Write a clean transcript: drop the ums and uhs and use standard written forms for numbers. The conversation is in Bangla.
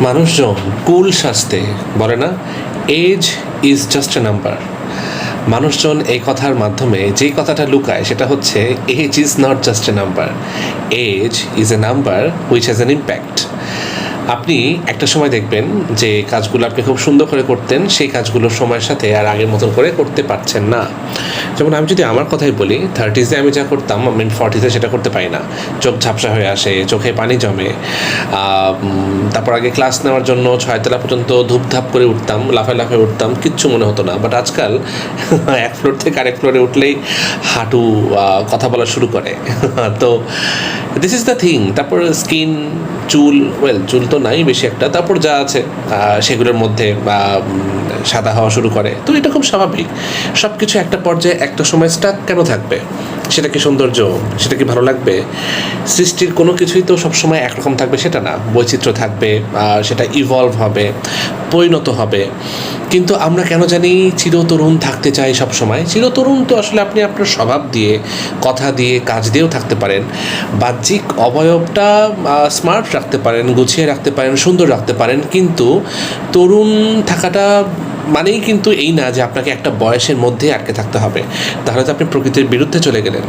মানুষজন কুল সাজতে বলে না, age is just a number. মানুষজন এই কথার মাধ্যমে যেই কথাটা লুকায় সেটা হচ্ছে age is not just a number, age is a number which has an impact. আপনি একটা সময় দেখবেন যে কাজগুলো আপনি খুব সুন্দর করে করতেন, সেই কাজগুলো সময়ের সাথে আর আগের মতন করে করতে পারছেন না। যেমন আমি যদি আমার কথাই বলি, 30s আমি যা করতাম আমি 40s সেটা করতে পারি না। চোখ ঝাপসা হয়ে আসে, চোখে পানি জমে। তারপর আগে ক্লাস নেওয়ার জন্য 6 তলা পর্যন্ত ধূপধাপ করে উঠতাম, লাফায় লাফায় উঠতাম, কিচ্ছু মনে হতো না। বাট আজকাল এক ফ্লোর থেকে আরেক ফ্লোরে উঠলেই হাঁটু কথা বলা শুরু করে। তো দিস ইজ দ্য থিং। তারপর স্কিন, চুল, চুল তো নাই বেশি একটা, তারপর যা আছে সেগুলোর মধ্যে সাদা হওয়া শুরু করে। তো এটা খুব স্বাভাবিক। সব কিছু একটা পর্যায়ে একটা সময় স্টাক কেন থাকবে? সেটা কি সৌন্দর্য? সেটা কি ভালো লাগবে? সৃষ্টির কোনো কিছুই তো সবসময় একরকম থাকবে সেটা না, বৈচিত্র্য থাকবে, সেটা ইভলভ হবে, পরিণত হবে। কিন্তু আমরা কেন জানি চিরতরুণ থাকতে চাই সব সময়। চিরতরুণ তো আসলে আপনি আপনার স্বভাব দিয়ে, কথা দিয়ে, কাজ দিয়েও থাকতে পারেন। বাহ্যিক অবয়বটা স্মার্ট রাখতে পারেন, গুছিয়ে রাখতে পারেন, সুন্দর রাখতে পারেন, কিন্তু তরুণ থাকাটা মানেই কিন্তু এই না যে আপনাকে একটা বয়সের মধ্যে আটকে থাকতে হবে। তাহলে তো আপনি প্রকৃতির বিরুদ্ধে চলে গেলেন।